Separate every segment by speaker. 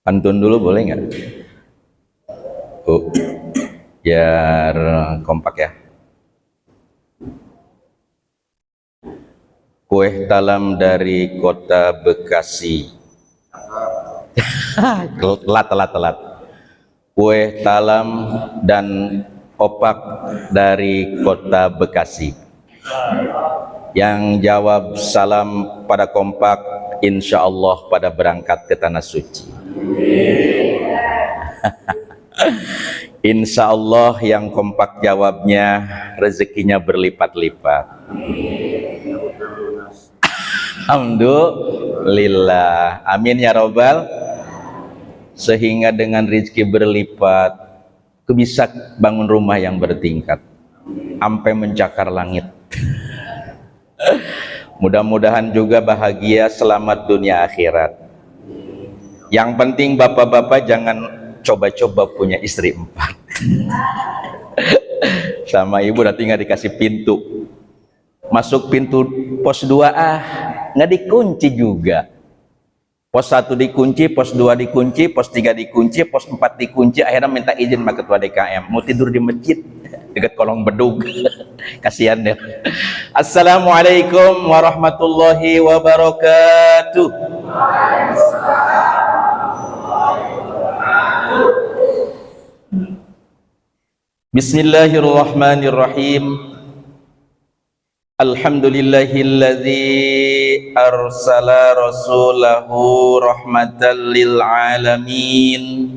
Speaker 1: Pantun dulu boleh nggak? Oh, biar kompak ya. Kue talam dari kota Bekasi. Telat. Kue talam dan opak dari kota Bekasi. Yang jawab salam pada kompak, insya Allah pada berangkat ke tanah suci. Insya Allah yang kompak jawabnya rezekinya berlipat-lipat. Alhamdulillah, amin ya robbal. Sehingga dengan rezeki berlipat, bisa bangun rumah yang bertingkat sampai mencakar langit. Mudah-mudahan juga bahagia, selamat dunia akhirat. Yang penting bapak-bapak jangan coba-coba punya istri 4. Sama ibu nanti nggak dikasih pintu, masuk pintu pos 2A nggak dikunci juga, pos 1 dikunci, pos 2 dikunci, pos 3 dikunci, pos 4 dikunci. Akhirnya minta izin sama ketua DKM mau tidur di masjid dekat kolong bedug. Kasihan deh. Assalamualaikum warahmatullahi wabarakatuh. Bismillahirrahmanirrahim. Alhamdulillahilladzi arsala rasulahu rahmatan lil alamin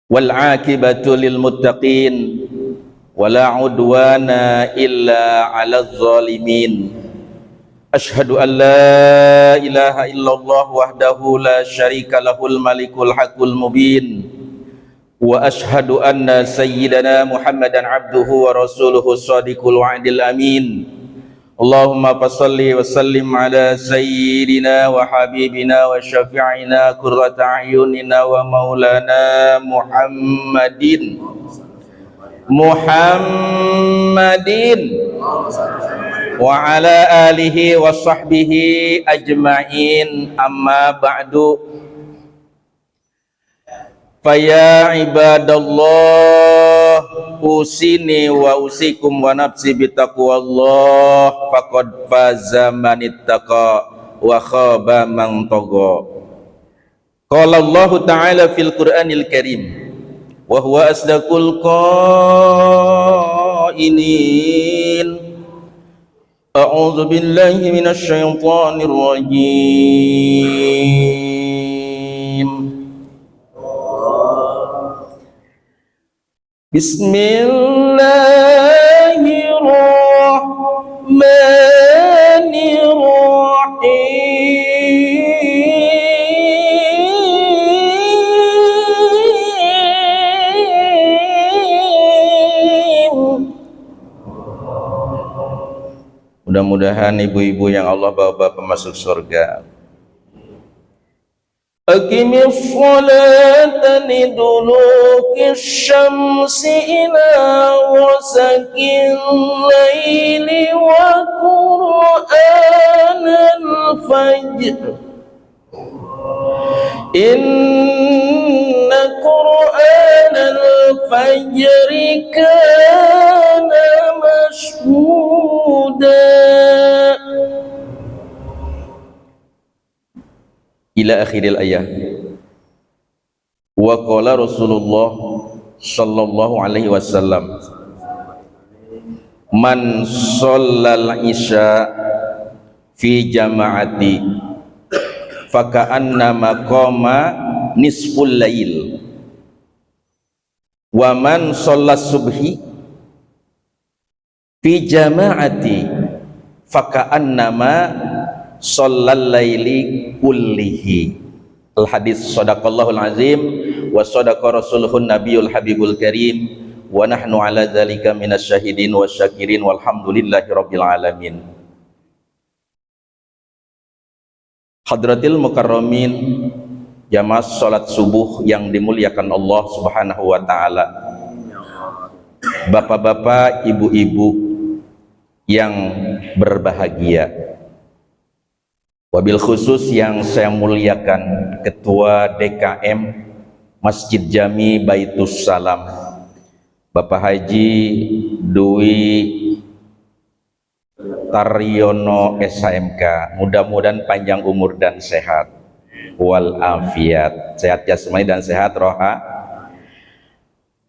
Speaker 1: wal aqibatu lil muttaqin wala udwana illa 'alal zalimin. Asyhadu an la ilaha illallah wahdahu la syarika lahul malikul haqqul mubin. Wa ashhadu anna sayyidana Muhammadan abduhu wa rasuluhu shadiqul wa'dil amin. Allahumma fassalli wa sallim ala sayyidina wa habibina wa syafi'ina qurrata a'yunina wa maulana Muhammadin wa ala alihi wa sahbihi ajma'in. Amma ba'du. Faya ibadallah, usini wa usikum wa nafsi bitaqwallah, faqad faza man ittaqa wa khaba man tagha. Qala Allah ta'ala fil Qur'anil Karim wa huwa asdaqul qailin. A'udzu billahi minasy syaithanir rajim. Bismillahirrahmanirrahim. Mudah-mudahan ibu-ibu yang Allah bawa masuk surga. Aqimis sholata liduluki syamsi ila wasaqil laili wa qur'anal fajr. Inna qur'anal fajri kana mashhuda. Ila akhiril ayat. Wa qala Rasulullah sallallahu alaihi wasallam, man shallal isya fi jama'ati faka'annama qama nisful lail, wa man shallas subhi fi jama'ati faka'annama shallal laili kullihi. Al hadis. Shadaqallahul azim wa shadaqa rasuluhun nabiyul habibul karim wa nahnu ala dzalika minasyahidin wasyakirin walhamdulillahi rabbil alamin. Hadratil mukarramin, jamaah salat subuh yang dimuliakan Allah Subhanahu wa taala. Bapak-bapak, ibu-ibu yang berbahagia, Wabil khusus yang saya muliakan Ketua DKM Masjid Jami Baitus Salam, Bapak Haji Dwi Taryono SHMK, mudah-mudahan panjang umur dan sehat wal afiat, sehat jasmani dan sehat roha.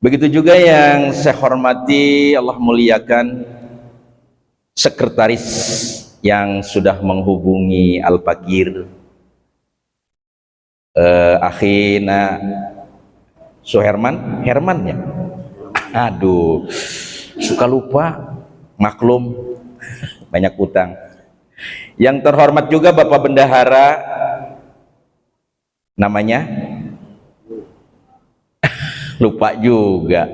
Speaker 1: Begitu juga yang saya hormati, Allah muliakan sekretaris yang sudah menghubungi Al-Fakir, akhina Suherman, Herman ya, aduh suka lupa, maklum banyak utang. Yang terhormat juga Bapak Bendahara, namanya lupa juga.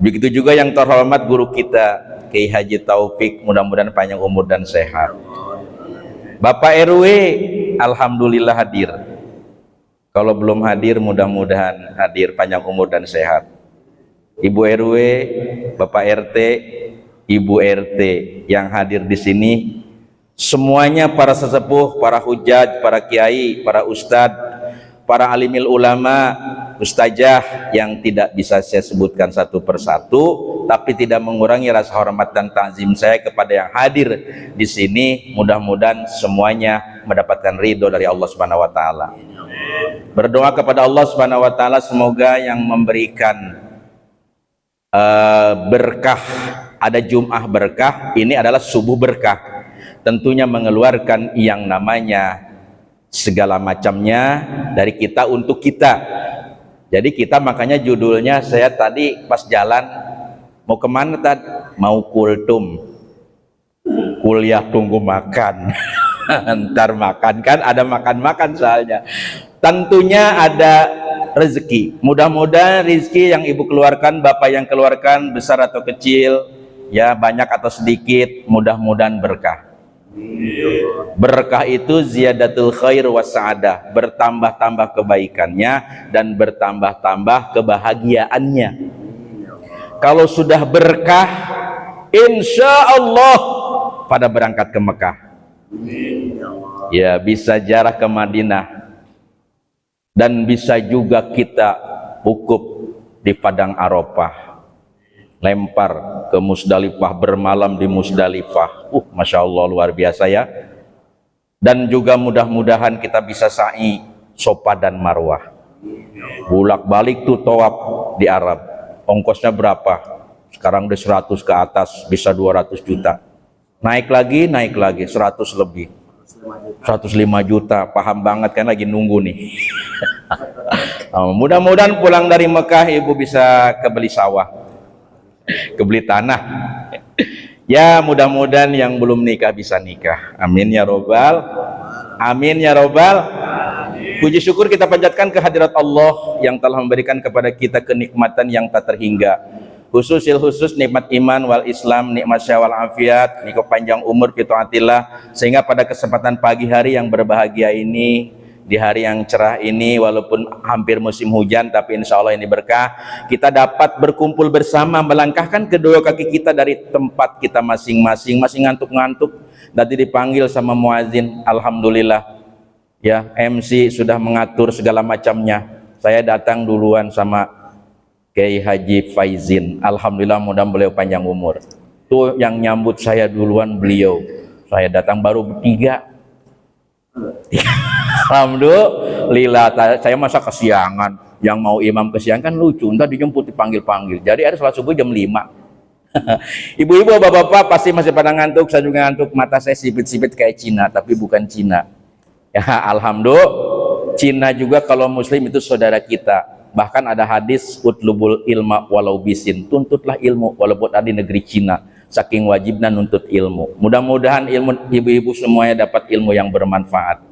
Speaker 1: Begitu juga yang terhormat guru kita Kiai Haji Taufik, mudah-mudahan panjang umur dan sehat. Bapak RW alhamdulillah hadir, kalau belum hadir mudah-mudahan hadir, panjang umur dan sehat. Ibu RW, Bapak RT, Ibu RT yang hadir di sini, semuanya para sesepuh, para hujaj, para kiai, para ustadz, para alimil ulama, ustazah yang tidak bisa saya sebutkan satu persatu, tapi tidak mengurangi rasa hormat dan takzim saya kepada yang hadir di sini. Mudah-mudahan semuanya mendapatkan ridho dari Allah Subhanahu wa taala. Berdoa kepada Allah Subhanahu wa taala semoga yang memberikan berkah, ada Jum'ah berkah, ini adalah subuh berkah, tentunya mengeluarkan yang namanya segala macamnya dari kita untuk kita. Jadi kita, makanya judulnya saya tadi pas jalan mau kemana tadi, mau kultum, kuliah tunggu makan. Ntar makan, kan ada makan-makan soalnya. Tentunya ada rezeki, mudah-mudahan rezeki yang ibu keluarkan, bapak yang keluarkan, besar atau kecil, ya banyak atau sedikit, mudah-mudahan berkah. Berkah itu ziyadatul khair was sa'adah, bertambah-tambah kebaikannya dan bertambah-tambah kebahagiaannya. Kalau sudah berkah, insya Allah pada berangkat ke Mekah, ya bisa ziarah ke Madinah, dan bisa juga kita wukuf di Padang Arafah, lempar ke Musdalifah, bermalam di Musdalifah. Masya Allah luar biasa ya. Dan juga mudah-mudahan kita bisa sa'i Sofa dan Marwah, bolak-balik tuh tawaf di Arab. Ongkosnya berapa? Sekarang udah 100 ke atas, bisa 200 juta. Naik lagi 100 lebih, 105 juta. Paham banget kan, lagi nunggu nih. Mudah-mudahan pulang dari Mekah ibu bisa kebeli sawah, kebeli tanah. Ya mudah-mudahan yang belum nikah bisa nikah. Amin ya robbal, amin ya robbal. Puji syukur kita panjatkan kehadirat Allah yang telah memberikan kepada kita kenikmatan yang tak terhingga, khusus nikmat iman wal Islam, nikmat syawal afiat, nikmat panjang umur fitaatillah, sehingga pada kesempatan pagi hari yang berbahagia ini, di hari yang cerah ini, walaupun hampir musim hujan, tapi insya Allah ini berkah, kita dapat berkumpul bersama, melangkahkan kedua kaki kita dari tempat kita masing-masing. Masih ngantuk-ngantuk, tadi dipanggil sama muazin, alhamdulillah ya, MC sudah mengatur segala macamnya. Saya datang duluan sama Kiai Haji Faizin, alhamdulillah, mudah-mudahan beliau panjang umur. Tuh yang nyambut saya duluan beliau, saya datang baru bertiga. Alhamdulillah, saya masa kesiangan. Yang mau imam kesiangan kan lucu, ntar dijemput dipanggil-panggil. Jadi ada sholat subuh jam 5. Ibu-ibu, bapak-bapak pasti masih pada ngantuk, saya juga ngantuk. Mata saya sipit-sipit kayak Cina, tapi bukan Cina ya. Alhamdulillah, Cina juga kalau muslim itu saudara kita. Bahkan ada hadis, utlubul ilma walau bisin, tuntutlah ilmu walaupun ada di negeri Cina. Saking wajibnya nuntut ilmu. Mudah-mudahan ilmu ibu-ibu semuanya dapat ilmu yang bermanfaat.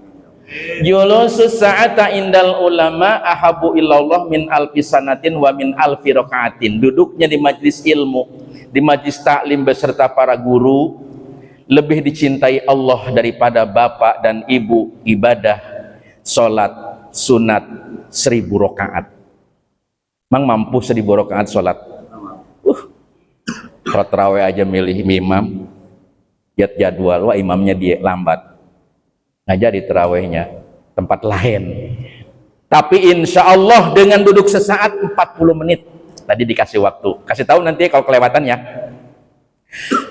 Speaker 1: Julusus sa'ata indal ulama ahabu illallah min alfi sanatin wa min alfi rakaatin. Duduknya di majlis ilmu, di majlis taklim beserta para guru, lebih dicintai Allah daripada bapak dan ibu ibadah sholat sunat 1000 rakaat. Mang mampu 1000 rakaat sholat? Sholat tarawih aja milih imam, lihat jadwal, wah imamnya dia lambat. ngajari terawihnya tempat lain. Tapi insya Allah dengan duduk sesaat 40 menit. Tadi dikasih waktu. Kasih tahu nanti kalau kelewatan ya.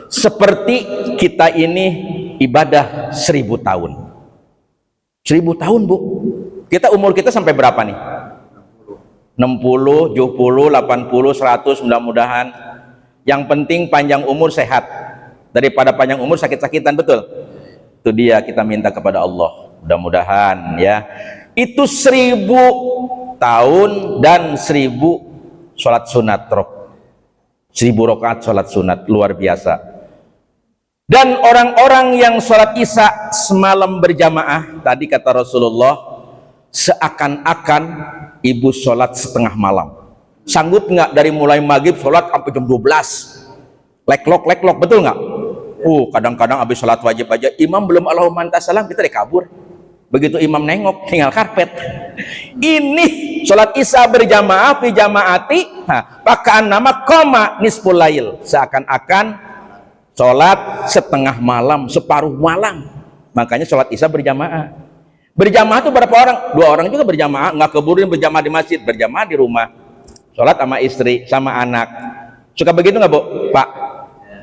Speaker 1: Seperti kita ini ibadah 1000 tahun. 1000 tahun Bu. Kita umur kita sampai berapa nih? 60, 70, 80, 100 mudah-mudahan. Yang penting panjang umur sehat. Daripada panjang umur sakit-sakitan, betul? Itu dia kita minta kepada Allah. Mudah-mudahan ya. Itu 1000 tahun dan 1000 sholat sunat 1000 rakaat sholat sunat, luar biasa. Dan orang-orang yang sholat isya semalam berjamaah, tadi kata Rasulullah, seakan-akan ibu sholat setengah malam. Sanggup nggak dari mulai maghrib sholat sampai jam 12? Leklok, betul nggak? Kadang-kadang habis sholat wajib aja, imam belum Allahumma anta salam, kita kabur. Begitu imam nengok, tinggal karpet. Ini sholat isya berjamaah fi jamaati, pakaan nama koma nisful lail, seakan-akan sholat setengah malam, separuh malam. Makanya sholat isya berjamaah. Berjamaah itu berapa orang? 2 orang juga berjamaah, nggak keburin berjamaah di masjid, berjamaah di rumah. Sholat sama istri, sama anak. Suka begitu nggak Bu? Pak?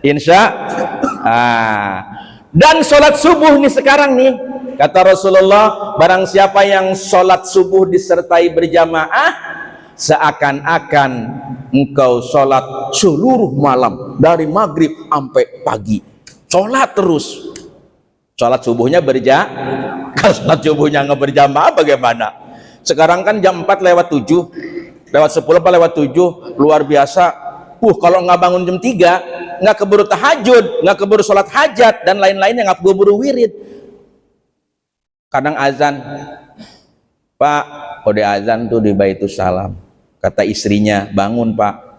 Speaker 1: Insya. Dan sholat subuh nih sekarang nih, kata Rasulullah, barang siapa yang sholat subuh disertai berjamaah, seakan-akan engkau sholat seluruh malam, dari maghrib sampai pagi, sholat terus. Sholat subuhnya kalau sholat subuhnya nggak berjamaah bagaimana? Sekarang kan jam 4 lewat 7, lewat 10 apa lewat 7, luar biasa. Kalau nggak bangun jam 3, nggak keburu tahajud, nggak keburu sholat hajat dan lain-lainnya, nggak keburu wirid. Kadang azan, Pak, kode azan tuh di Baitus Salam. Kata istrinya, bangun Pak.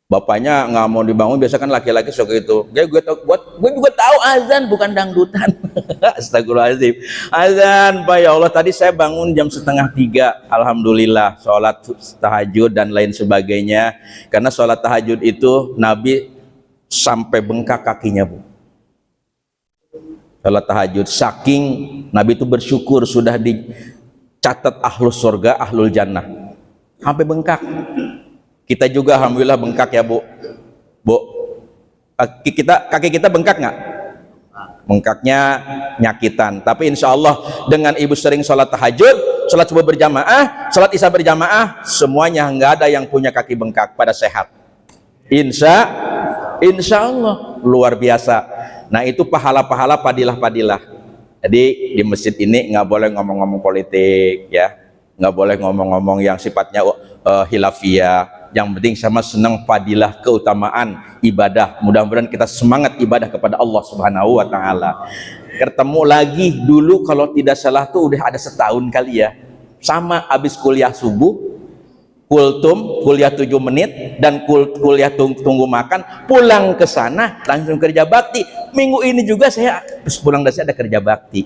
Speaker 1: Bapaknya nggak mau dibangun, biasa kan laki-laki suka itu. Gue juga tahu azan bukan dangdutan. Astagfirullahaladzim. Azan Pak, ya Allah, tadi saya bangun jam 2:30. Alhamdulillah, sholat tahajud dan lain sebagainya. Karena sholat tahajud itu Nabi sampai bengkak kakinya Bu. Sholat tahajud, saking Nabi itu bersyukur sudah dicatat ahlus surga, ahlul jannah, sampai bengkak. Kita juga alhamdulillah bengkak ya Bu. Kaki kita bengkak nggak? Bengkaknya nyakitan. Tapi insya Allah dengan ibu sering sholat tahajud, sholat subuh berjamaah, sholat isya berjamaah, semuanya nggak ada yang punya kaki bengkak, pada sehat. Insya Allah luar biasa. Nah itu pahala-pahala, padilah-padilah. Jadi di masjid ini nggak boleh ngomong-ngomong politik ya, nggak boleh ngomong-ngomong yang sifatnya hilafiyah. Yang penting sama senang fadilah, keutamaan ibadah. Mudah-mudahan kita semangat ibadah kepada Allah Subhanahu wa Ta'ala. Ketemu lagi dulu kalau tidak salah tuh udah ada setahun kali ya, sama habis kuliah subuh, kultum kuliah 7 menit dan kuliah tunggu makan, pulang ke sana langsung kerja bakti. Minggu ini juga saya pulang dari saya ada kerja bakti.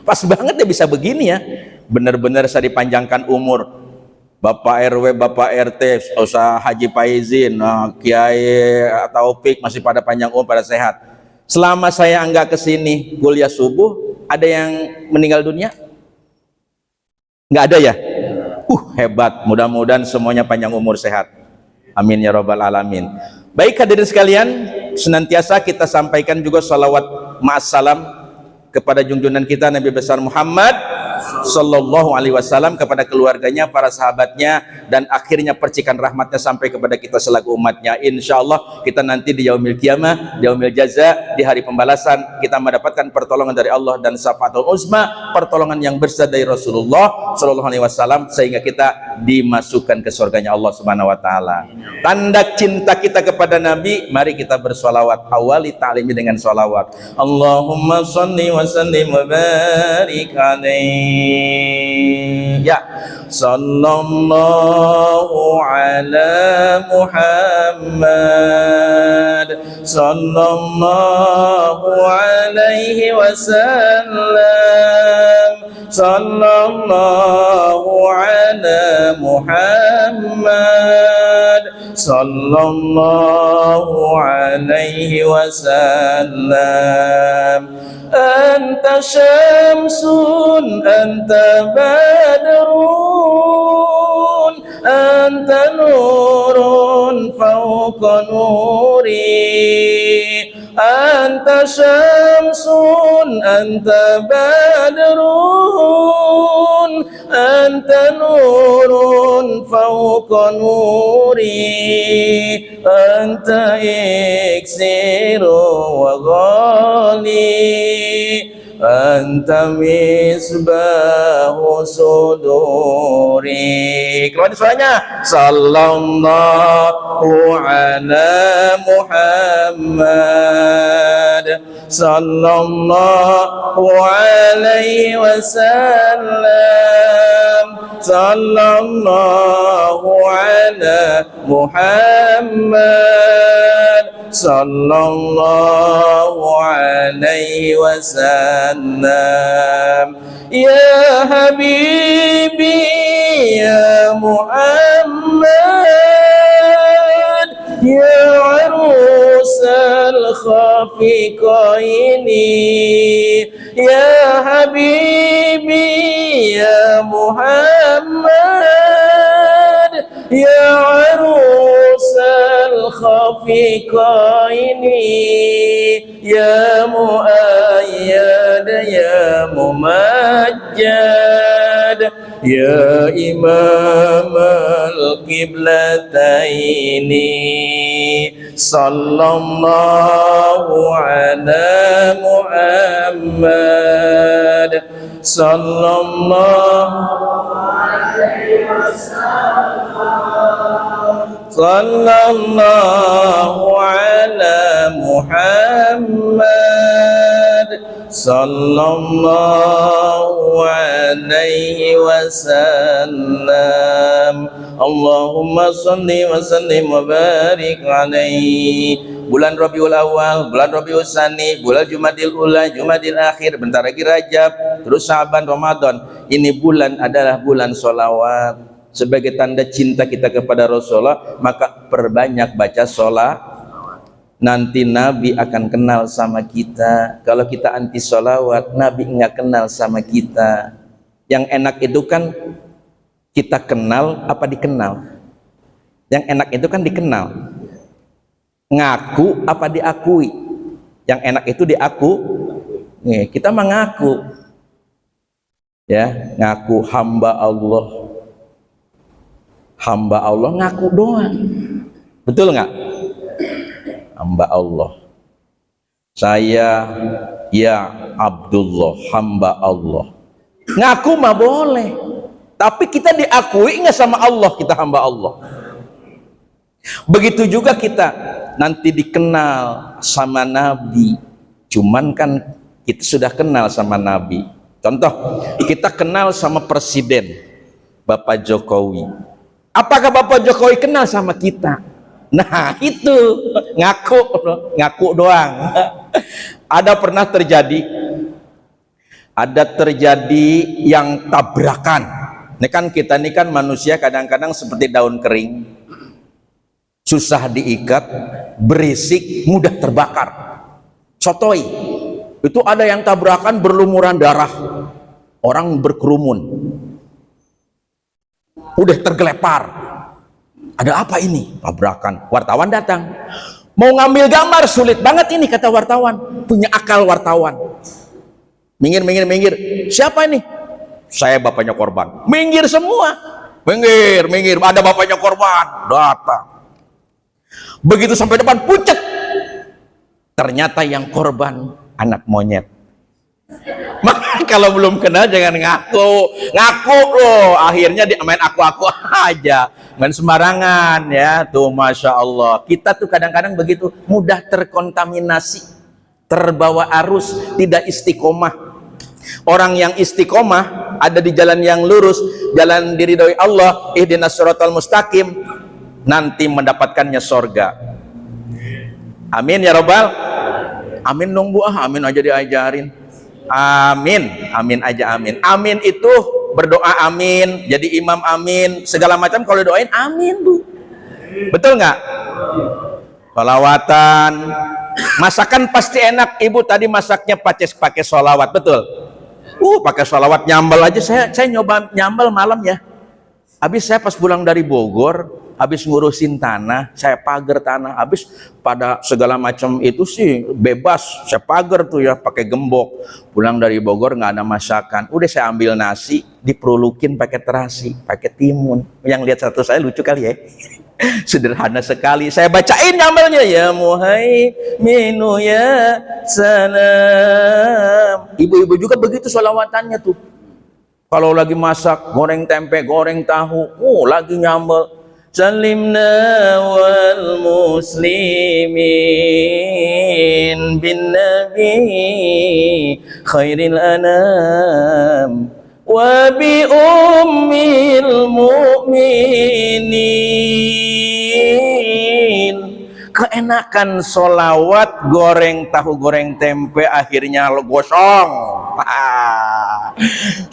Speaker 1: Pas banget ya bisa begini ya, benar-benar saya dipanjangkan umur. Bapak RW, Bapak RT, usah Haji Faizin, Kiai Taufik masih pada panjang umur, pada sehat. Selama saya enggak kesini kuliah subuh, ada yang meninggal dunia? Enggak ada ya? Hebat, mudah-mudahan semuanya panjang umur sehat. Amin ya rabbal alamin. Baik hadirin sekalian, senantiasa kita sampaikan juga salawat ma'assalam kepada junjungan kita Nabi besar Muhammad Sallallahu Alaihi Wasallam, kepada keluarganya, para sahabatnya, dan akhirnya percikan rahmatnya sampai kepada kita selaku umatnya. Insya Allah kita nanti di yaumil qiyamah, di yaumil jaza, di hari pembalasan, kita mendapatkan pertolongan dari Allah dan syafaatul uzma, pertolongan yang besar dari Rasulullah Sallallahu Alaihi Wasallam, sehingga kita dimasukkan ke surganya Allah Subhanahu Wa Taala. Tanda cinta kita kepada Nabi, mari kita bersolawat. Awali ta'limi dengan solawat. Allahumma sholli wa sallim wa barik alaihi. Ya, sallallahu ala Muhammad, sallallahu alaihi wasallam, sallallahu ala Muhammad, sallallahu alaihi wasallam. Anta syamsun anta badrun anta nurun fawqa nuri. Anta syamsun anta badrun anta nurun fawqa nuri. Anta iksiru wa ghali anta misbahu suduri. Keluar suaranya. Sallallahu ala Muhammad sallallahu alaihi wasallam. Sallallahu ala Muhammad sallallahu alaihi wasallam. Ya habibi ya Muhammad ya arusal khafiqaini. Ya habibi ya Muhammad ya arusal khafiqaini. Ya muayyad ya mumajjad ya imam al-qiblataini. Sallallahu ala Muhammad sallallahu alaihi wasallam. Sallallahu ala Muhammad sallallahu alaihi wasallam. Allahumma salli wa sallim wa barik alaihi. Bulan Rabiul Awal, bulan Rabiul Tsani, bulan Jumadil Ula, Jumadil Akhir, bentar lagi Rajab, terus Syaban, Ramadan. Ini bulan adalah bulan sholawat. Sebagai tanda cinta kita kepada Rasulullah, maka perbanyak baca sholat. Nanti Nabi akan kenal sama kita. Kalau kita anti sholawat, Nabi nggak kenal sama kita. Yang enak itu kan kita kenal apa dikenal. Yang enak itu kan dikenal. Ngaku apa diakui. Yang enak itu diaku. Nih, kita mengaku. Ya, ngaku hamba Allah. Hamba Allah ngaku doang. Betul nggak? Hamba Allah. Saya ya Abdullah, hamba Allah. Ngaku mah boleh. Tapi kita diakui nggak sama Allah kita hamba Allah. Begitu juga kita nanti dikenal sama Nabi. Cuman kan kita sudah kenal sama Nabi. Contoh, kita kenal sama Presiden Bapak Jokowi. Apakah Bapak Jokowi kenal sama kita? Nah itu ngaku doang. Ada terjadi yang tabrakan. Ini kan kita ini kan manusia kadang-kadang seperti daun kering, susah diikat, berisik, mudah terbakar. Sotoy, itu ada yang tabrakan berlumuran darah, orang berkerumun, udah tergelepar. Ada apa ini? Tabrakan. Wartawan datang, mau ngambil gambar sulit banget ini kata wartawan. Punya akal wartawan. Minggir. Siapa ini? Saya bapaknya korban. Minggir semua. Minggir. Ada bapaknya korban. Datang. Begitu sampai depan pucet. Ternyata yang korban anak monyet. Maka kalau belum kenal jangan ngaku loh. Akhirnya main aku aja, main sembarangan ya. Tuh masya Allah. Kita tuh kadang-kadang begitu mudah terkontaminasi, terbawa arus, tidak istiqomah. Orang yang istiqomah ada di jalan yang lurus, jalan diridhoi Allah, ihdinas siratal mustaqim, nanti mendapatkannya sorga. Amin ya robbal. Amin nunggu amin aja diajarin. Amin aja amin. Amin itu berdoa amin, jadi imam amin, segala macam kalau doain amin Bu. Betul nggak? Sholawatan, masakan pasti enak. Ibu tadi masaknya pakai sholawat, betul? Pakai sholawat, nyambel aja. Saya nyoba nyambel malam ya. Habis saya pas pulang dari Bogor, habis ngurusin tanah, saya pagar tanah. Habis pada segala macam itu sih bebas, saya pagar tuh ya pakai gembok. Pulang dari Bogor nggak ada masakan. Udah saya ambil nasi, diperlukin pakai terasi, pakai timun. Yang lihat satu saya lucu kali ya. Sederhana sekali. Saya bacain nyambelnya, ya muhaiminu ya salam. Ibu-ibu juga begitu sholawatannya tuh. Kalau lagi masak goreng tempe, goreng tahu, lagi nyambel. Salimna wal muslimin bin nabi khairil anam wa bi ummil mu'minin. Keenakan solawat goreng tahu goreng tempe, akhirnya lo gosong.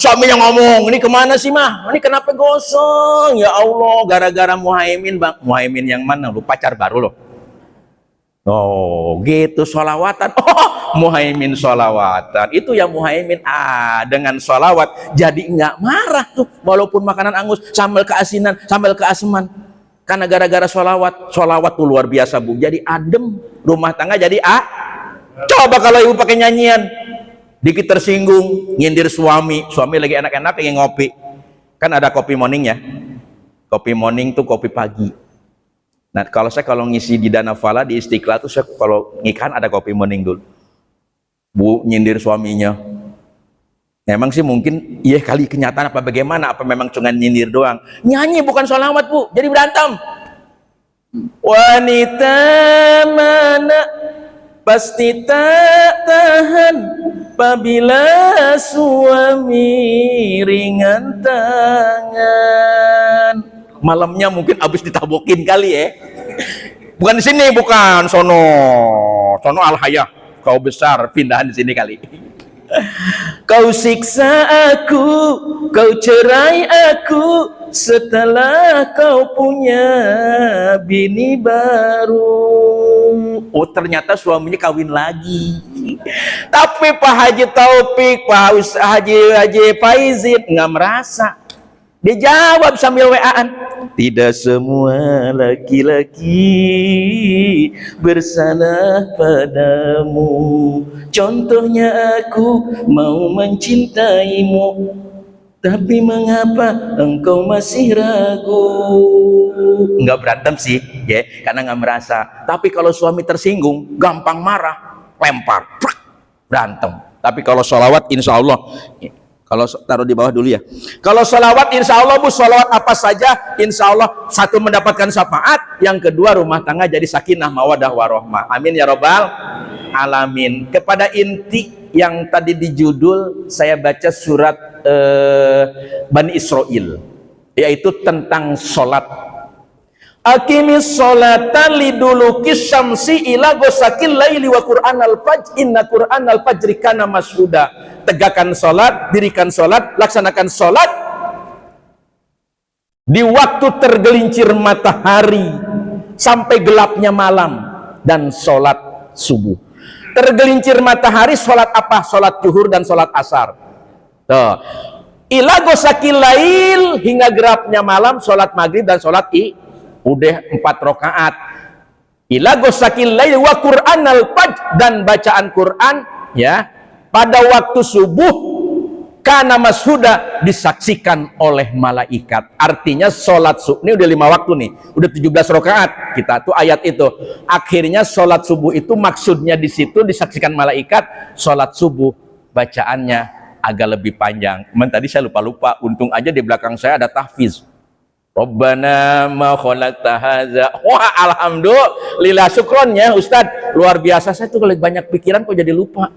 Speaker 1: Suaminya ngomong, ini kemana sih mah? Ini kenapa gosong? Ya Allah, gara-gara Muhaimin bang. Muhaimin yang mana? Lu pacar baru lo? Oh gitu solawatan. Muhaimin solawatan. Itu yang Muhaimin. Dengan solawat jadi nggak marah tuh. Walaupun makanan angus, sambal keasinan, sambal keaseman. Karena gara-gara solawat tuh luar biasa bu. Jadi adem, rumah tangga jadi Coba kalau ibu pakai nyanyian, dikit tersinggung, nyindir suami lagi enak-enak pengen ngopi. Kan ada kopi morning ya. Kopi morning tuh kopi pagi. Nah kalau ngisi di Dana Fala di Istiqlal tuh saya kalau ngikan ada kopi morning dulu. Bu nyindir suaminya. Memang sih mungkin iya kali kenyataan apa bagaimana, apa memang cuma nyindir doang. Nyanyi bukan sholawat bu, jadi berantem. Wanita mana pasti tak tahan apabila suami ringan tangan. Malamnya mungkin habis ditabokin kali ya. Bukan di sini, bukan sono Al-Hayah. Kau besar pindahan di sini kali. Kau siksa aku, kau cerai aku setelah kau punya bini baru. Ternyata suaminya kawin lagi. Tapi Pak Haji Taufik, Pak Haji Faizin nggak merasa. Dia jawab sambil WA-an, tidak semua laki-laki bersalah padamu. Contohnya aku mau mencintaimu, tapi mengapa engkau masih ragu? Enggak berantem sih, ya, karena nggak merasa. Tapi kalau suami tersinggung, gampang marah, lempar, berantem. Tapi kalau sholawat, insya Allah. Kalau taruh di bawah dulu ya. Kalau sholawat insya Allah bu, sholawat apa saja insya Allah, satu mendapatkan syafaat, yang kedua rumah tangga jadi sakinah mawadah warohmah. Amin ya robbal alamin. Kepada inti yang tadi di judul saya baca surat Bani Israel, yaitu tentang sholat. Aqimis sholata lidulukis syamsi ila ghosakil laili wa qur'anal fajr inna qur'anal fajri kana mashuda. Tegakkan sholat, dirikan sholat, laksanakan sholat di waktu tergelincir matahari sampai gelapnya malam, dan sholat subuh. Tergelincir matahari sholat apa? Sholat zuhur dan sholat asar. Tuh. Ila ghosakil lail, hingga gelapnya malam sholat maghrib dan sholat udah 4 rakaat. Ila ghosakil lail wa qur'anal fajr, dan bacaan Quran ya pada waktu subuh kana mashuda, disaksikan oleh malaikat. Artinya sholat subuh ini udah 5 waktu nih, udah 17 rakaat kita tuh ayat itu. Akhirnya sholat subuh itu maksudnya di situ disaksikan malaikat. Sholat subuh bacaannya agak lebih panjang. Tadi saya lupa, untung aja di belakang saya ada tahfiz. Rabbana ma khalaqta hadza. Wah, alhamdulillah, syukronnya Ustadz, luar biasa. Saya tuh kalau banyak pikiran kok jadi lupa.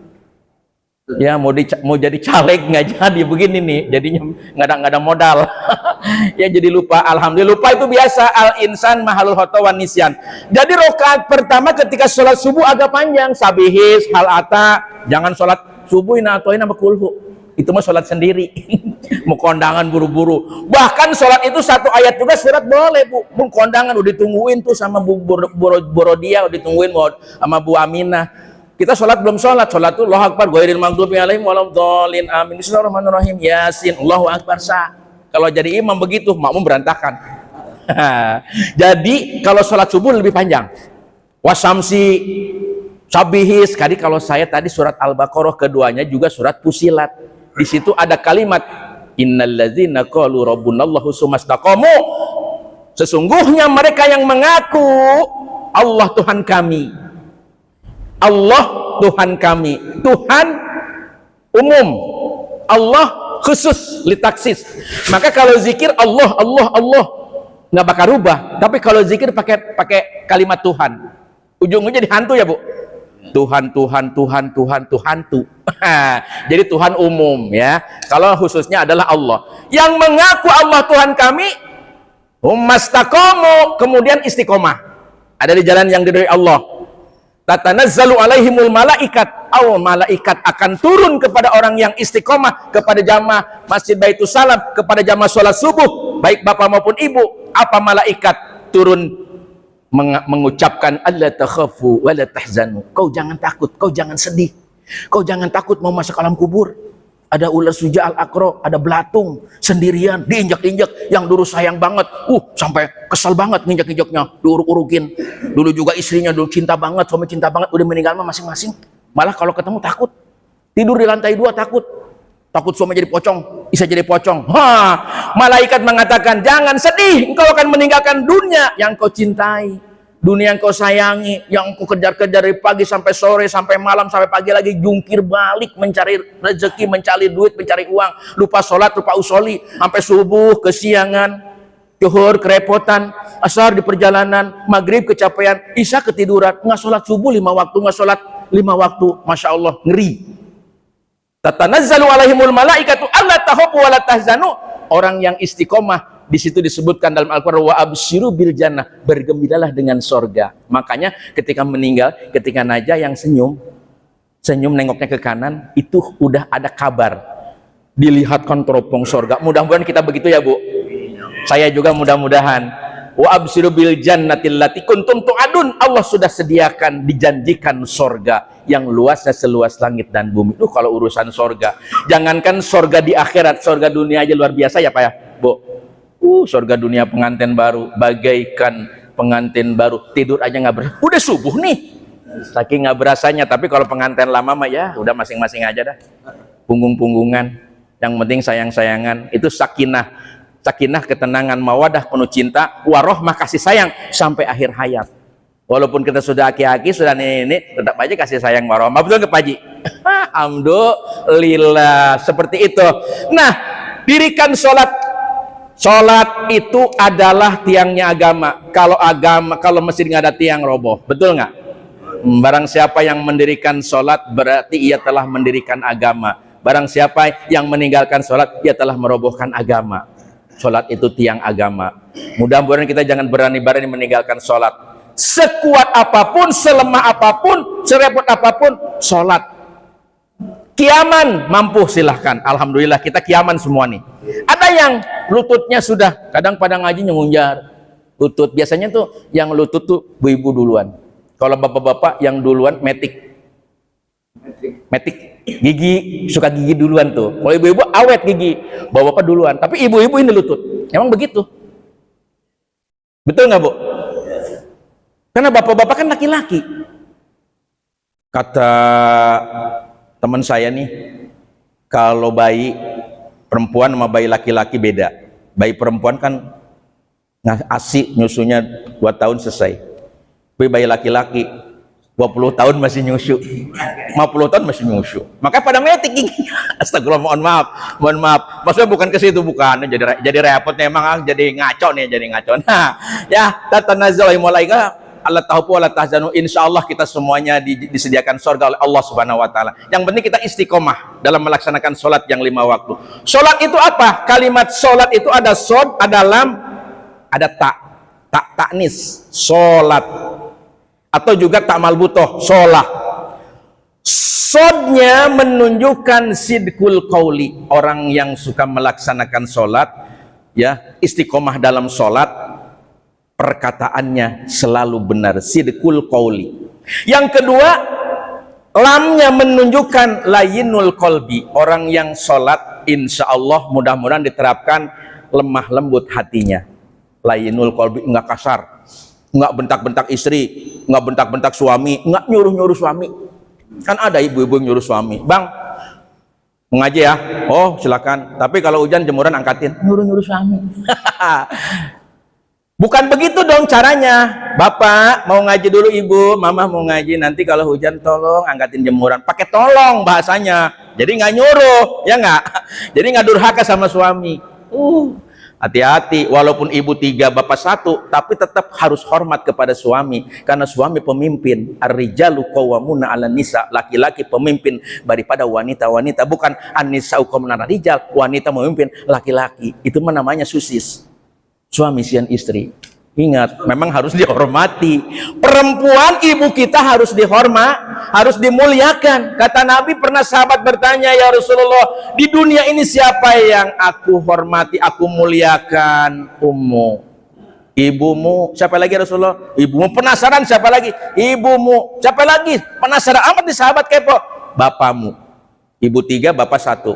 Speaker 1: Ya mau jadi caleg nggak jadi begini nih, jadinya nggak ada modal. Ya jadi lupa. Alhamdulillah, lupa itu biasa. Al insan mahalul khata wan nisyan. Jadi rakaat pertama ketika sholat subuh agak panjang, sabihis hal ata. Jangan sholat subuh ina atau ina kulhu, itu mah sholat sendiri. mau kondangan buru-buru. Bahkan sholat itu satu ayat juga surat boleh, Bu. Mau kondangan udah ditungguin tuh sama Bu Borodia, udah ditungguin sama Bu Aminah. Kita sholat belum sholat tuh Allahu Akbar, ghairil maghdubi alaihim waladdallin, amin, bismillahirrahmanirrahim, Yasin, Allahu Akbar sah. Kalau jadi imam begitu, makmum berantakan. Jadi kalau sholat subuh lebih panjang. Wasamsi sabihis. Tadi kalau saya tadi surat Al-Baqarah, keduanya juga surat Fusilat. Di situ ada kalimat innalladzina qalu rabbunallahu tsumastaqamu. Sesungguhnya mereka yang mengaku Allah Tuhan kami. Allah Tuhan kami. Tuhan umum, Allah khusus litaksis. Maka kalau zikir Allah nggak bakal rubah. Tapi kalau zikir pakai kalimat Tuhan, ujung-ujungnya dihantu ya, Bu. Tuhan tuh. Jadi Tuhan umum ya. Kalau khususnya adalah Allah. Yang mengaku Allah Tuhan kami, humastaqamu, kemudian istiqomah. Ada di jalan yang diridhoi Allah. Tatanazzalu alaihimul malaikat. Malaikat akan turun kepada orang yang istiqomah, kepada jamaah Masjid Baitus Salam, kepada jamaah sholat subuh, baik bapak maupun ibu. Apa malaikat turun? Mengucapkan alla takhafu wa la tahzanu. Kau jangan takut, kau jangan sedih. Kau jangan takut mau masuk alam kubur. Ada ular suja al-akro, ada belatung sendirian, diinjak-injak, yang dulu sayang banget, sampai kesal banget nginjak-injaknya, diuruk-urukin. Dulu juga istrinya dulu cinta banget, suami cinta banget, udah meninggal mah masing-masing. Malah kalau ketemu takut, tidur di lantai 2 takut suami jadi pocong, istri jadi pocong. Malaikat mengatakan, jangan sedih, engkau akan meninggalkan dunia yang kau cintai, dunia yang kau sayangi, yang kau kejar-kejar dari pagi sampai sore, sampai malam, sampai pagi lagi, jungkir balik mencari rezeki, mencari duit, mencari uang, lupa sholat, lupa usoli, sampai subuh kesiangan, zuhur kerepotan, asar di perjalanan, maghrib kecapean, isya ketiduran, nggak sholat subuh 5 waktu, nggak sholat 5 waktu. Masya Allah, ngeri. Tatanazzalu alaihimul malaikatu alla takhafu wa la tahzanu. Orang yang istiqomah, di situ disebutkan dalam Al-Qur'an, wa absyiru bil jannah, bergembiralah dengan sorga. Makanya ketika meninggal, ketika Najah yang senyum nengoknya ke kanan, itu udah ada kabar, dilihatkan teropong sorga. Mudah-mudahan kita begitu ya, Bu. Saya juga mudah-mudahan. Wa absyiru bil jannatil lati kuntum tu'adun. Allah sudah sediakan, dijanjikan sorga yang luasnya seluas langit dan bumi. Kalau urusan sorga, jangankan sorga di akhirat, sorga dunia aja luar biasa ya Pak ya, Bu. Sorga dunia pengantin baru, bagaikan pengantin baru, tidur aja nggak berasa. Udah subuh nih, saking nggak berasanya. Tapi kalau pengantin lama mah ya udah masing-masing aja dah, punggung-punggungan. Yang penting sayang-sayangan. Itu sakinah, ketenangan, mawadah, penuh cinta, warohmah, kasih sayang sampai akhir hayat. Walaupun kita sudah aki-aki, sudah nenek, tetap aja kasih sayang, warohmah. Betul nggak Pak Haji? Alhamdulillah, seperti itu. Nah, dirikan sholat. Sholat itu adalah tiangnya agama. Kalau masjid nggak ada tiang, roboh. Betul nggak? Barang siapa yang mendirikan sholat, berarti ia telah mendirikan agama. Barang siapa yang meninggalkan sholat, ia telah merobohkan agama. Sholat itu tiang agama. Mudah-mudahan kita jangan berani-berani meninggalkan sholat. Sekuat apapun, selemah apapun, serepot apapun, sholat. Kiaman mampu, silahkan. Alhamdulillah kita kiaman semua nih. Ada yang lututnya sudah, kadang pada ngaji ngunjar lutut. Biasanya tuh yang lutut tuh ibu-ibu duluan. Kalau bapak-bapak yang duluan metik gigi, suka gigi duluan tuh. Kalau ibu-ibu awet gigi, bapak-bapak duluan. Tapi ibu-ibu ini lutut. Emang begitu? Betul nggak, Bu? Karena bapak-bapak kan laki-laki. Kata teman saya nih, kalau bayi perempuan sama bayi laki-laki beda. Bayi perempuan kan ASI nyusunya 2 tahun selesai. Tapi bayi laki-laki 20 tahun masih nyusu, 50 tahun masih nyusu. Maka pada metik gigi. Astagfirullah, mohon maaf. Maksudnya bukan ke situ, bukan. Jadi repot nih, emang jadi ngaco. Nah, ya, tatanazzalu malaika Allah tahu wala tahzanu. Insyaallah kita semuanya disediakan surga oleh Allah Subhanahu wa taala. Yang penting kita istiqomah dalam melaksanakan sholat yang 5 waktu. Sholat itu apa? Kalimat sholat itu ada shod, ada lam, ada taknis, sholat. Atau juga tak malbutoh, sholat. Sodnya menunjukkan sidqul qauli, orang yang suka melaksanakan sholat, ya, istiqomah dalam sholat, perkataannya selalu benar, sidqul qauli. Yang kedua, lamnya menunjukkan layinul qalbi, orang yang sholat insya Allah mudah-mudahan diterapkan lemah lembut hatinya. Layinul qalbi, enggak kasar, enggak bentak-bentak istri, enggak bentak-bentak suami, enggak nyuruh-nyuruh suami. Kan ada ibu-ibu yang nyuruh suami, bang mengaji ya, oh silakan, tapi kalau hujan jemuran angkatin, nyuruh-nyuruh suami. Bukan begitu dong caranya. Bapak mau ngaji dulu, ibu, mama mau ngaji, nanti kalau hujan tolong angkatin jemuran. Pakai tolong bahasanya, jadi nggak nyuruh, ya nggak, jadi nggak durhaka sama suami. Hati-hati, walaupun ibu 3 bapak 1, tapi tetap harus hormat kepada suami, karena suami pemimpin. Ar-rijalu qawwamuna 'alan nisa, laki-laki pemimpin daripada wanita-wanita, bukan an-nisa'u qawwamuna 'alan rijal, wanita memimpin laki-laki. Itu namanya susis, suami sian istri. Ingat, memang harus dihormati. Perempuan ibu kita harus dihormat, harus dimuliakan. Kata Nabi, pernah sahabat bertanya, ya Rasulullah, di dunia ini siapa yang aku hormati, aku muliakan? Ummu, ibumu. Siapa lagi Rasulullah? Ibumu. Penasaran siapa lagi? Ibumu. Siapa lagi? Penasaran amat nih sahabat kepo. Bapamu. Ibu 3, bapak 1.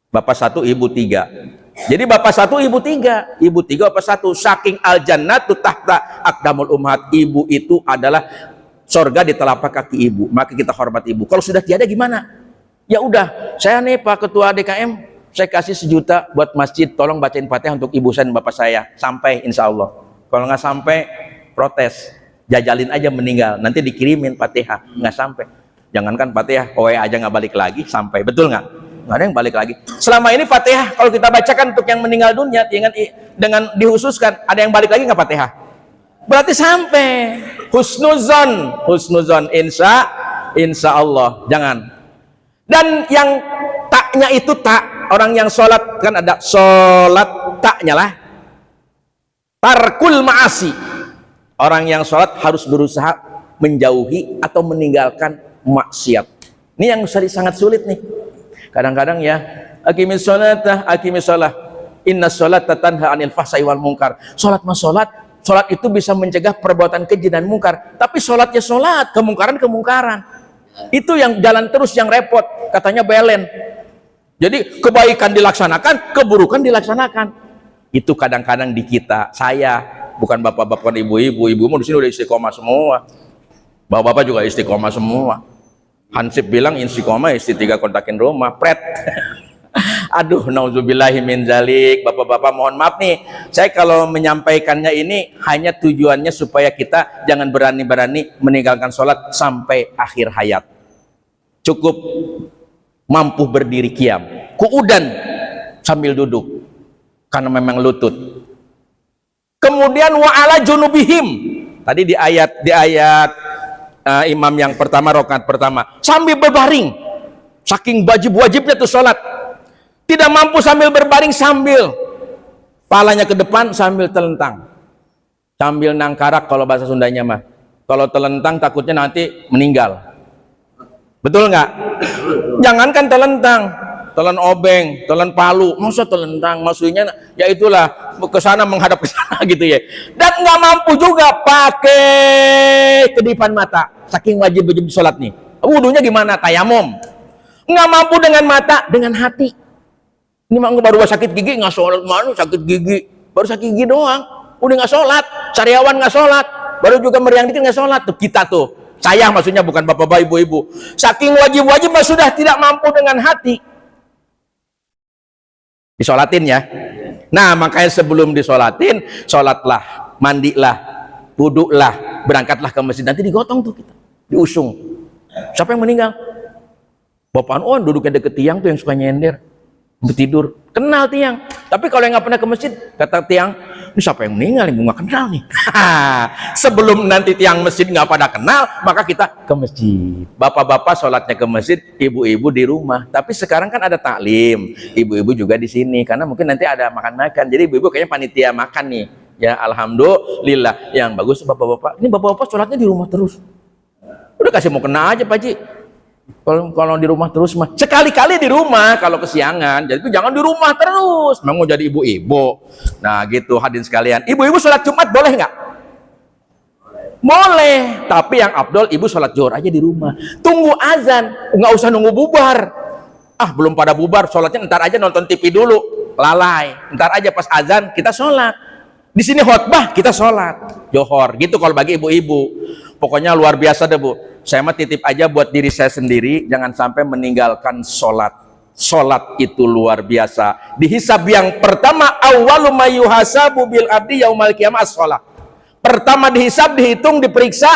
Speaker 1: Bapak 1, ibu 3. Jadi bapak 1, ibu 3, ibu 3, bapak 1. Saking al-jannatu tahta aqdamul ummahat, ibu itu adalah sorga di telapak kaki ibu, maka kita hormat ibu. Kalau sudah tiada gimana? Ya udah, saya nih Pak Ketua DKM, saya kasih 1 juta buat masjid, tolong bacain Fatihah untuk ibu saya dan bapak saya, sampai insya Allah. Kalau nggak sampai, protes, jajalin aja meninggal, nanti dikirimin Fatihah. Nggak sampai, jangankan Fatihah, OE aja nggak balik lagi, sampai. Betul nggak? Nggak ada yang balik lagi. Selama ini Fatihah kalau kita bacakan untuk yang meninggal dunia dengan dihususkan, ada yang balik lagi nggak Fatihah? Berarti sampai. Husnuzon, insya Allah, jangan. Dan yang taknya itu tak, orang yang sholat kan ada sholat taknya lah. Tarkul ma'asi, orang yang sholat harus berusaha menjauhi atau meninggalkan maksiat. Ini yang sangat sulit nih. Kadang-kadang ya, aqimis sholatah, aqimis sholah, inna sholata tanha anil fahsai wal munkar. Sholat mas sholat, sholat itu bisa mencegah perbuatan keji dan mungkar. Tapi sholatnya sholat, kemungkaran. Itu yang jalan terus, yang repot. Katanya belen. Jadi kebaikan dilaksanakan, keburukan dilaksanakan. Itu kadang-kadang di kita, saya, bukan bapak-bapak, ibu-ibu. Ibu-ibu di sini udah istiqomah semua. Bapak-bapak juga istiqomah semua. Hansip bilang istiqomah, istri 3 kontakin rumah, pret. Aduh, nauzubillahi min zalik. Bapak-bapak mohon maaf nih, saya kalau menyampaikannya ini hanya tujuannya supaya kita jangan berani-berani meninggalkan sholat sampai akhir hayat. Cukup mampu berdiri qiyam, qu'udan, sambil duduk, karena memang lutut. Kemudian wa ala junubihim, tadi di ayat imam yang pertama, rakaat pertama, sambil berbaring. Saking wajib-wajibnya tuh sholat, tidak mampu sambil berbaring, sambil palanya ke depan, sambil telentang, sambil nangkarak kalau bahasa Sundanya mah. Kalau telentang takutnya nanti meninggal. Betul nggak? Jangankan telentang, telan obeng, telan palu, masa telentang, maksudnya ya itulah ke sana, menghadap ke sana gitu ya. Dan nggak mampu juga pakai kedipan mata, saking wajib sholat nih. Wudunya gimana? Tayamum. Nggak mampu dengan mata, dengan hati. Ini mah baru sakit gigi nggak sholat, mana sakit gigi, baru sakit gigi doang, udah nggak sholat. Sariawan nggak sholat, baru juga meriang dikit nggak sholat. Tuh kita tuh, saya maksudnya bukan bapak-bapak, ibu-ibu, saking wajib-wajib sudah tidak mampu dengan hati. Disolatin ya. Nah, makanya sebelum disolatin, sholatlah, mandilah, wuduklah, berangkatlah ke masjid. Nanti digotong tuh kita, diusung. Siapa yang meninggal? Bapak duduknya deket tiang tuh yang suka nyender, tidur. Kenal tiang. Tapi kalau yang nggak pernah ke masjid, kata tiang, ini siapa yang meninggal? Ibu nggak kenal nih. Sebelum nanti tiang masjid nggak pada kenal, maka kita ke masjid. Bapak-bapak sholatnya ke masjid, ibu-ibu di rumah. Tapi sekarang kan ada taklim, ibu-ibu juga di sini, karena mungkin nanti ada makan-makan. Jadi ibu-ibu kayaknya panitia makan nih. Ya alhamdulillah. Yang bagus bapak-bapak. Ini bapak-bapak sholatnya di rumah terus. Udah kasih mau kena aja Pak Ji. Kalau di rumah terus mah, sekali-kali di rumah kalau kesiangan. Jadi itu jangan di rumah terus. Mau jadi ibu-ibu. Nah gitu hadirin sekalian. Ibu-ibu sholat Jumat boleh nggak? Boleh. Tapi yang afdol ibu sholat zuhur aja di rumah. Tunggu azan, nggak usah nunggu bubar. Ah belum pada bubar, sholatnya ntar aja nonton TV dulu. Lalai. Ntar aja pas azan kita sholat. Di sini khotbah kita sholat johor. Gitu kalau bagi ibu-ibu. Pokoknya luar biasa deh Bu. Saya mah titip aja buat diri saya sendiri, jangan sampai meninggalkan sholat. Sholat itu luar biasa. Dihisab yang pertama, awwalu ma yuhasabu bil abdi yaumal qiyamah as-sholat. Pertama dihisab, dihitung, diperiksa,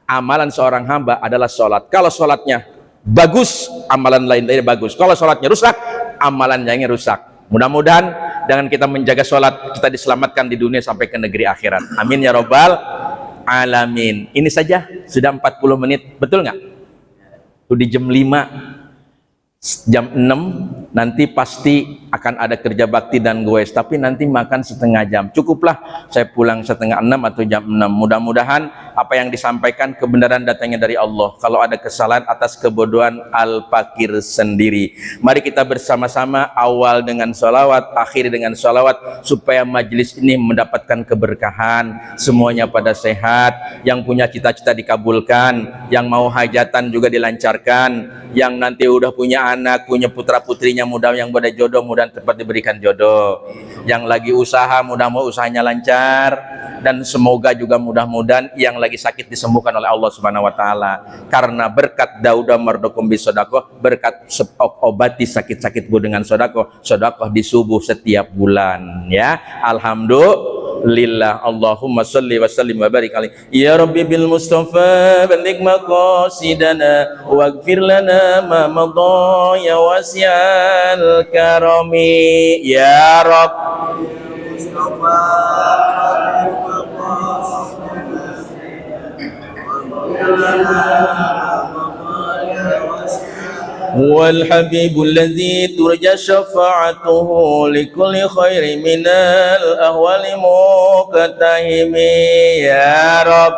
Speaker 1: amalan seorang hamba adalah sholat. Kalau sholatnya bagus, amalan lain lainnya bagus. Kalau sholatnya rusak, amalan lainnya rusak. Mudah-mudahan dengan kita menjaga sholat, kita diselamatkan di dunia sampai ke negeri akhirat. Amin ya robbal alamin. Ini saja sudah 40 menit, betul nggak? Tuh di jam 5, jam 6 nanti pasti akan ada kerja bakti dan goes, tapi nanti makan setengah jam. Cukuplah saya pulang setengah 6 atau jam 6. Mudah-mudahan apa yang disampaikan kebenaran datangnya dari Allah. Kalau ada kesalahan atas kebodohan al-fakir sendiri. Mari kita bersama-sama awal dengan sholawat, akhir dengan sholawat, supaya majelis ini mendapatkan keberkahan, semuanya pada sehat, yang punya cita-cita dikabulkan, yang mau hajatan juga dilancarkan, yang nanti udah punya anak, punya putra putrinya mudah, yang pada jodoh mudah cepat diberikan jodoh, yang lagi usaha mudah-mudahan usahanya lancar, dan semoga juga mudah-mudahan yang lagi sakit disembuhkan oleh Allah Subhanahu wa taala. Karena berkat Dauda mardokum bis sedekah, berkat obati sakit-sakitmu dengan sedekah, sedekah di subuh setiap bulan ya. Alhamdulillah. Allahumma sholli wa sallim wa barik alaihi ya rabbi bil mustafa baligh maqasidana waghfir lana ma madha ya wasi'al karami ya rabb mustafa هو الحبيب الذي ترجى شفاعته لكل خير من الأهوال مقتحم يا رب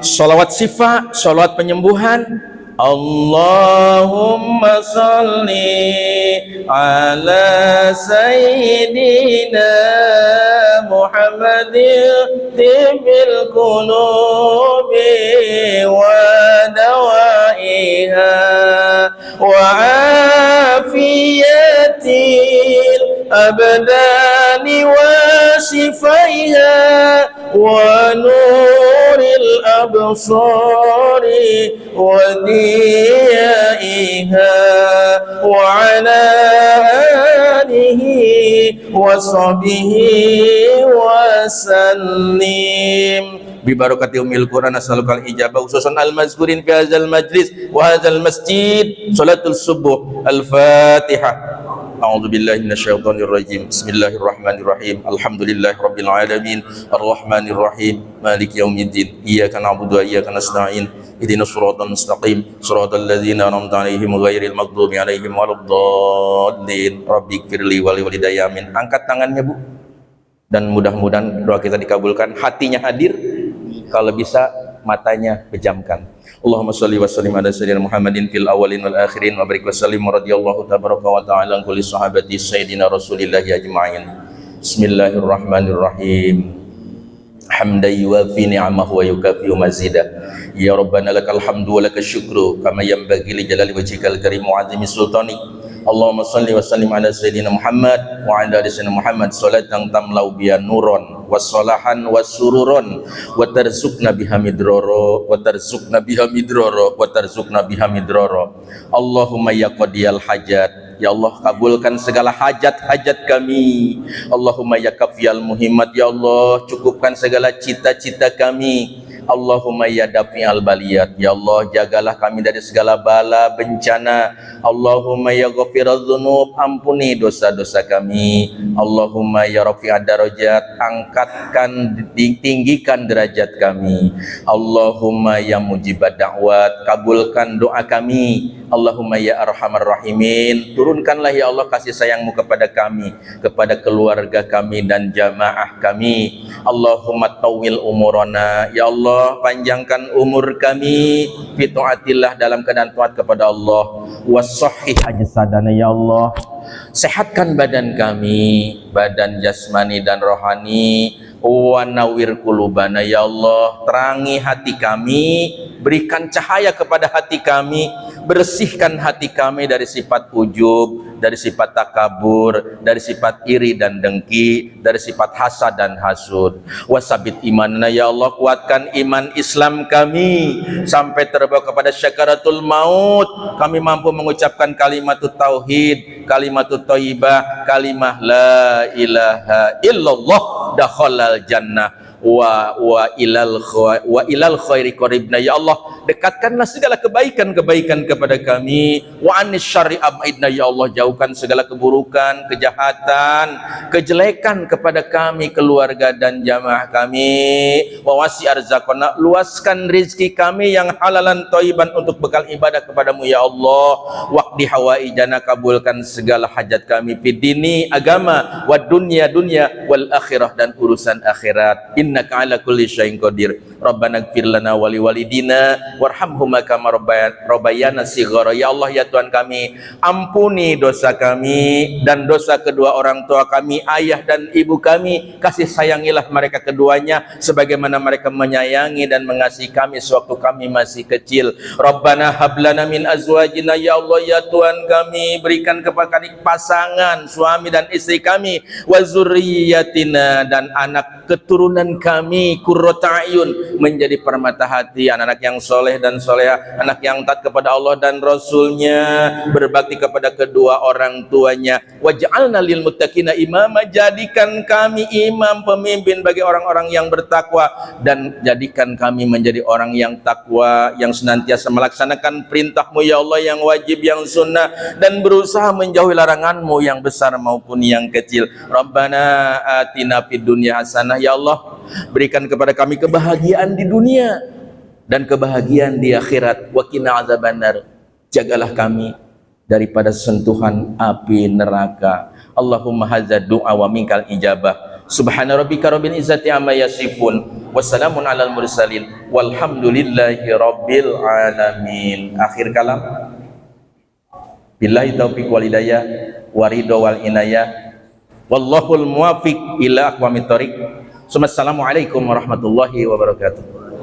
Speaker 1: Salawat sifat, salawat penyembuhan. Allahumma salli ala sayyidina Muhammadin tibbil qulubi wa dawaiha wa afiyatil abdani wa shifaiha wa nuril absari wa diyaiha wa ala alihi wa sahbihi wa sallim bi barakati umil Quran as'alukal ijabah khususan al-mazkurin fi hadzal majlis wa hadzal masjid salatul subuh al-fatihah. A'udzu billahi minasyaitonir rajim. Bismillahirrahmanirrahim. Alhamdulillahi rabbil alamin. Arrahmanir rahim. Maliki yaumiddin. Iyyaka na'budu wa iyyaka nasta'in. Ihdinas siratal mustaqim. Siratal ladzina an'amta 'alaihim ghairil maghdubi 'alaihim waladdallin. Rabbighfirli wa liwalidayya amin. Angkat tangannya Bu. Dan mudah-mudahan doa kita dikabulkan. Hatinya hadir. Kalau bisa matanya pejamkan. Allahumma sholli wa sallim ala sayyidina Muhammadin fil awwalin wal akhirin wa barik wa sallim radhiyallahu tabaraka wa ta'ala an kulli sahabati sayyidina Rasulillah ajma'in. Bismillahirrahmanirrahim. Hamdan yuwafi ni'amahu wa yukafi'u mazidah. Ya Rabbana lakal hamdu wa lakal syukru kama yanbaghi li jalali wajhikal karim wa 'azimi sultanik. Allahumma salli wa sallim ala sayyidina Muhammad wa ala ali sayyidina Muhammad salatan tamlau biha nuran wassalahan wassururan wa tarzukna biha midrara wa tarzukna biha midrara wa tarzukna biha midrara. Allahumma ya qadiyal hajat, ya Allah kabulkan segala hajat-hajat kami. Allahumma ya kafiyal muhimmat, ya Allah cukupkan segala cita-cita kami. Allahumma ya dafi'al baliyat, ya Allah jagalah kami dari segala bala bencana. Allahumma ya ghafiradz dzunub, ampuni dosa-dosa kami. Allahumma ya rafi'ad darajat, angkatkan, tinggikan derajat kami. Allahumma ya mujibad da'wat, kabulkan doa kami. Allahumma ya arhamar rahimin, turunkanlah ya Allah kasih sayangmu kepada kami, kepada keluarga kami dan jamaah kami. Allahumma tawil umurana, ya Allah panjangkan umur kami fi taatillah, dalam keadaan taat kepada Allah. Wassahih ajsadana, ya Allah sehatkan badan kami, badan jasmani dan rohani. Wa nawwir qulubana, ya Allah terangi hati kami, berikan cahaya kepada hati kami, bersihkan hati kami dari sifat ujub, dari sifat takabur, dari sifat iri dan dengki, dari sifat hasad dan hasud. Wasabit imanana, ya Allah kuatkan iman Islam kami sampai terbawa kepada syakaratul maut, kami mampu mengucapkan kalimatut tauhid, kalimatut thayyibah, kalimah la ilaha illallah, dakhalal jannah wa ilal khairi qaribna, ya Allah dekatkanlah segala kebaikan-kebaikan kepada kami. Wa anis syarri ab'idna, ya Allah jauhkan segala keburukan, kejahatan, kejelekan kepada kami, keluarga dan jamaah kami. Wa wasi arzaqana, luaskan rezeki kami yang halalan thayyiban untuk bekal ibadah kepadamu, ya Allah. Waqdi hawaijana, kabulkan segala hajat kami fi dini, agama, wa dunya wal akhirah, dan urusan akhirat. Innaka ala kulli syai'in qadir. Rabbana ighfir lana wa liwalidina warhamhuma kama rabbayana shighara, ya Allah ya Tuhan kami, ampuni dosa kami dan dosa kedua orang tua kami, ayah dan ibu kami, kasih sayangilah mereka keduanya sebagaimana mereka menyayangi dan mengasihi kami sewaktu kami masih kecil. Rabbana hablana min azwajina, ya Allah ya Tuhan kami, berikan kepada kami pasangan suami dan istri kami, wa zurriyyatina, dan anak keturunan kami, qurrata ayun, menjadi permata hati, anak-anak yang soleh dan soleha, anak yang taat kepada Allah dan Rasulnya, berbakti kepada kedua orang tuanya. Waj'alna lil muttaqina imama, jadikan kami imam, pemimpin bagi orang-orang yang bertakwa, dan jadikan kami menjadi orang yang takwa, yang senantiasa melaksanakan perintahmu ya Allah, yang wajib, yang sunnah, dan berusaha menjauhi laranganmu yang besar maupun yang kecil. Rabbana atina fid dunya hasanah, ya Allah berikan kepada kami kebahagiaan di dunia dan kebahagiaan di akhirat. Wa qina azabannar, jagalah kami daripada sentuhan api neraka. Allahumma hadza du'a wa minkal ijabah. Subhana rabbika rabbil izzati amma yasifun, wassalamun alal mursalin, walhamdulillahi rabbil alamin. Akhir kalam, billahi taufiq wal hidayah wa ridha wal inayah, wallahul muwaffiq ila aqwamit thoriq. Assalamualaikum warahmatullahi wabarakatuh.